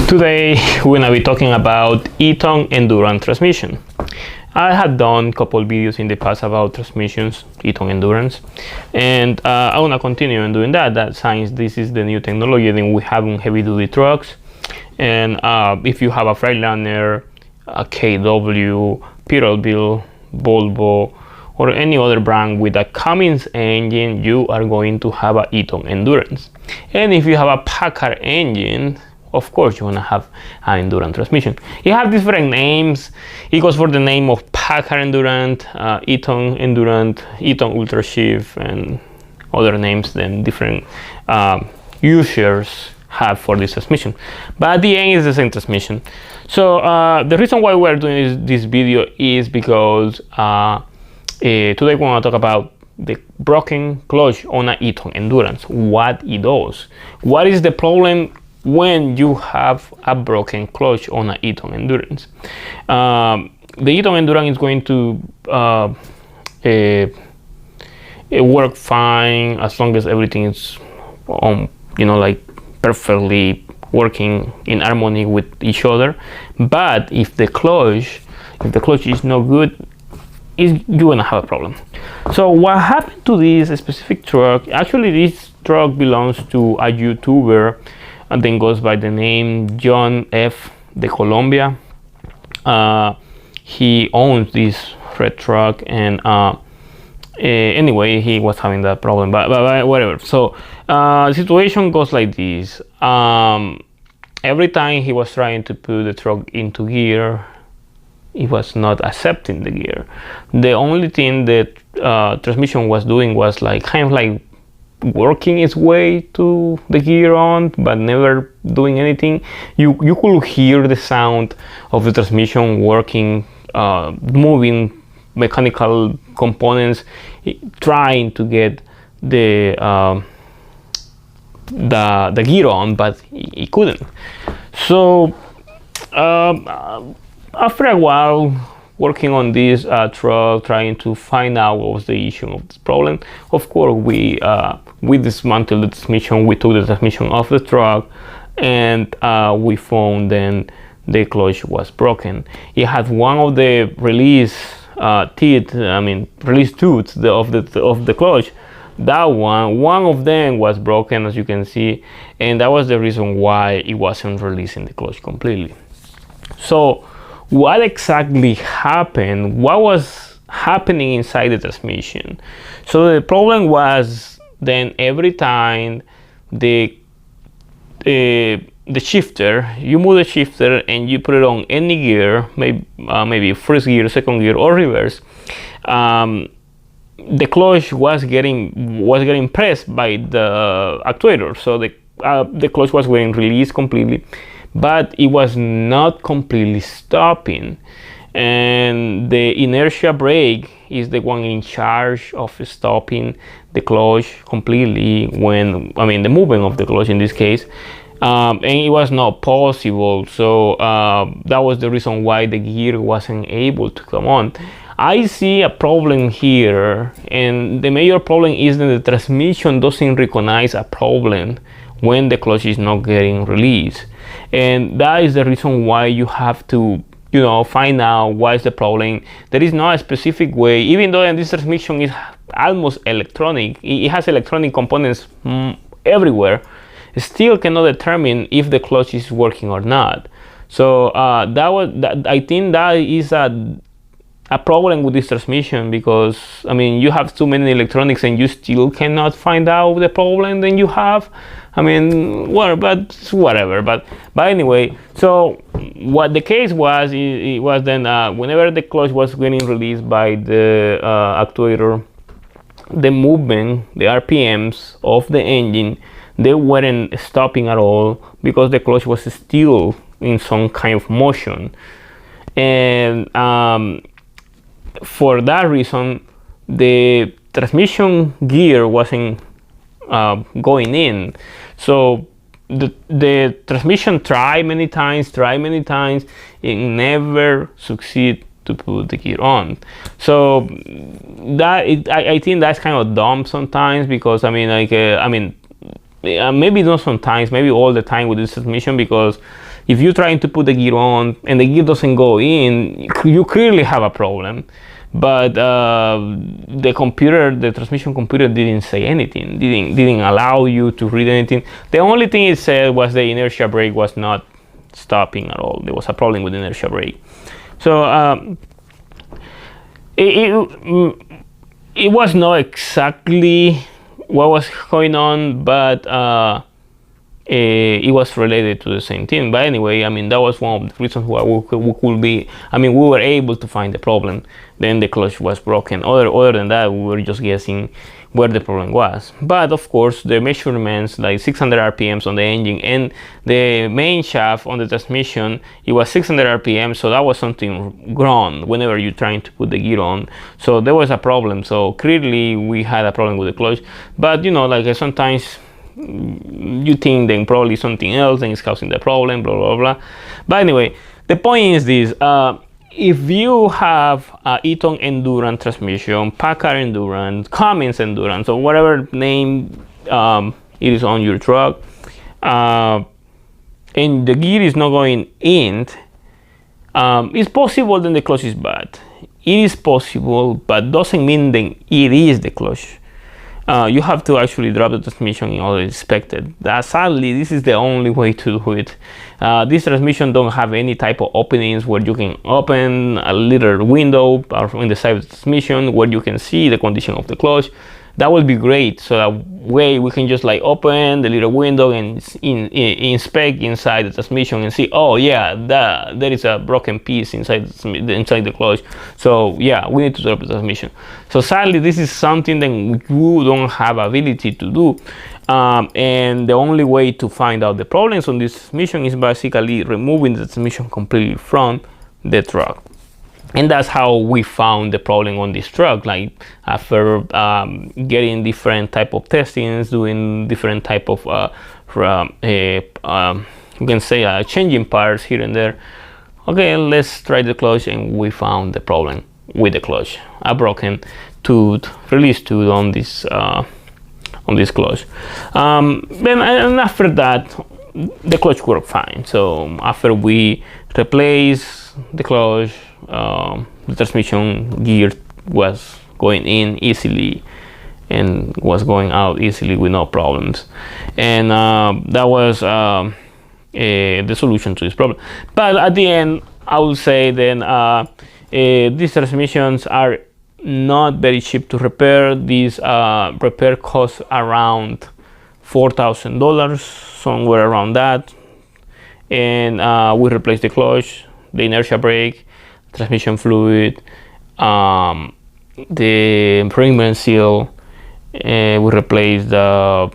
Today we're gonna be talking about Eaton Endurant transmission. I had done a couple videos in the past about transmissions, Eaton Endurance, and I wanna continue on doing that since this is the new technology that we have on heavy duty trucks. And if you have a freightliner, a KW, Peterbilt, Volvo, or any other brand with a Cummins engine, you are going to have a Eaton Endurance. And if you have a Packard engine, of course you want to have an Endurant transmission. You have different names. It goes for the name of Packard Endurant, Eaton Endurant, Eaton Ultra Shift, and other names than different users have for this transmission. But at the end, it's the same transmission. So the reason why we're doing this video is because today we want to talk about the broken clutch on an Eaton Endurance, what it does. What is the problem when you have a broken clutch on an Eaton Endurance? The Eaton Endurance is going to work fine as long as everything is like perfectly working in harmony with each other. But if the clutch is not good, you're gonna have a problem. So what happened to this specific truck? Actually, this truck belongs to a YouTuber and then goes by the name John F. de Colombia. He owns this red truck, and anyway, he was having that problem, but whatever. So the situation goes like this. Every time he was trying to put the truck into gear, it was not accepting the gear. The only thing that transmission was doing was kind of like working its way to the gear on, but never doing anything. You could hear the sound of the transmission working, moving mechanical components, trying to get the gear on, but it couldn't. So after a while working on this truck, trying to find out what was the issue of this problem, of course we dismantled the transmission. We took the transmission off the truck, and we found then the clutch was broken. It had one of the release tooths of the clutch. That one of them was broken, as you can see, and that was the reason why it wasn't releasing the clutch completely. So what exactly happened? What was happening inside the transmission? So the problem was then every time the shifter, you move the shifter and you put it on any gear, maybe first gear, second gear, or reverse, the clutch was getting pressed by the actuator. So the clutch was getting released completely, but it was not completely stopping. And the inertia brake is the one in charge of stopping the clutch completely when, the movement of the clutch in this case. And it was not possible. So that was the reason why the gear wasn't able to come on. I see a problem here, and the major problem is that the transmission doesn't recognize a problem when the clutch is not getting released. And that is the reason why you have to find out what is the problem. There is not a specific way, even though this transmission is almost electronic, it has electronic components everywhere, still cannot determine if the clutch is working or not. So I think that is a problem with this transmission, because you have too many electronics and you still cannot find out the problem then you have. Whatever. But anyway, so what the case was, it was then whenever the clutch was getting released by the actuator, the movement, the RPMs of the engine, they weren't stopping at all because the clutch was still in some kind of motion. And for that reason, the transmission gear wasn't going in. So the transmission tried many times, it never succeed to put the gear on. So I think that's kind of dumb sometimes, because maybe not sometimes, maybe all the time with this transmission, because if you're trying to put the gear on and the gear doesn't go in, you clearly have a problem. But the transmission computer didn't say anything, didn't allow you to read anything. The only thing it said was the inertia brake was not stopping at all. There was a problem with the inertia brake. So it was not exactly what was going on, but it was related to the same thing. But anyway, I mean, that was one of the reasons why we were able to find the problem. Then the clutch was broken. Other than that, we were just guessing where the problem was. But of course, the measurements, like 600 RPMs on the engine and the main shaft on the transmission, it was 600 RPM. So that was something wrong whenever you're trying to put the gear on. So there was a problem. So clearly we had a problem with the clutch. But you know, like sometimes you think then probably something else and it's causing the problem, blah blah blah. But anyway, the point is this: if you have a Eaton Endurant transmission, Packard Endurant, Cummins Endurant, or whatever name it is on your truck, and the gear is not going in, it's possible then the clutch is bad. It is possible, but doesn't mean then it is the clutch. You have to actually drop the transmission in order to inspect it. Sadly, this is the only way to do it. This transmission don't have any type of openings where you can open a little window in the side of the transmission where you can see the condition of the clutch. That would be great, so that way we can just like open the little window and inspect inside the transmission and see, oh yeah, there is a broken piece inside the clutch. So yeah, we need to drop the transmission. So sadly, this is something that you don't have ability to do, and the only way to find out the problems on this transmission is basically removing the transmission completely from the truck. And that's how we found the problem on this truck. Like after getting different type of testings, doing different type of you can say changing parts here and there. Okay, let's try the clutch, and we found the problem with the clutch, a broken tooth, release tooth on this clutch. Then and after that, the clutch worked fine. So after we replace the clutch, the transmission gear was going in easily and was going out easily with no problems, and that was the solution to this problem. But at the end, I would say then these transmissions are not very cheap to repair. These repair costs around $4,000, somewhere around that, and we replaced the clutch, the inertia brake, transmission fluid, the ring seal, we replaced the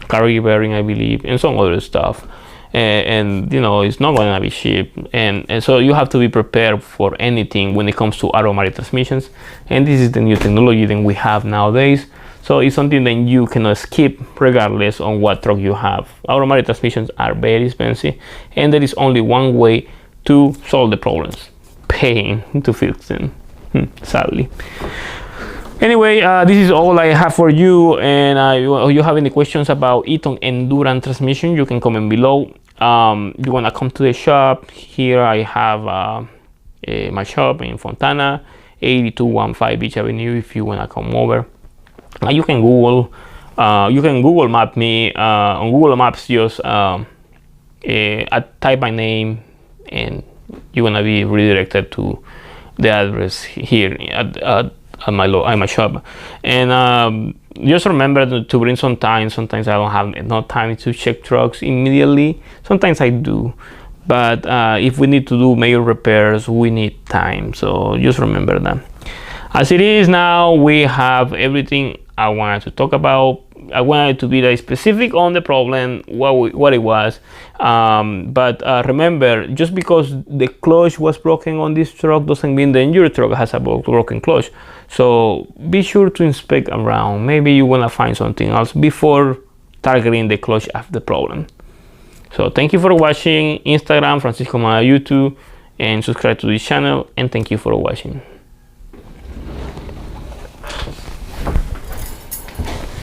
carrier bearing, I believe, and some other stuff. And you know, it's not going to be cheap, and so you have to be prepared for anything when it comes to automatic transmissions. And this is the new technology that we have nowadays, so it's something that you cannot skip regardless on what truck you have. Automatic transmissions are very expensive, and there is only one way to solve the problems: paying to fix them, sadly. Anyway, this is all I have for you, and if you have any questions about Eaton Endurant transmission, you can comment below. You want to come to the shop, here I have my shop in Fontana, 8215 Beach Avenue. If you want to come over, you can Google map me on Google Maps. Just type my name, and you're gonna be redirected to the address here at my shop. And just remember to bring some time. Sometimes I don't have enough time to check trucks immediately. Sometimes I do, but if we need to do major repairs, we need time. So just remember that. As it is now, we have everything I wanted to talk about. I wanted to be very specific on the problem, what it was, but remember, just because the clutch was broken on this truck doesn't mean that your truck has a broken clutch. So be sure to inspect around. Maybe you want to find something else before targeting the clutch as the problem. So thank you for watching. Instagram, franciscoamaya, YouTube, and subscribe to this channel, and thank you for watching.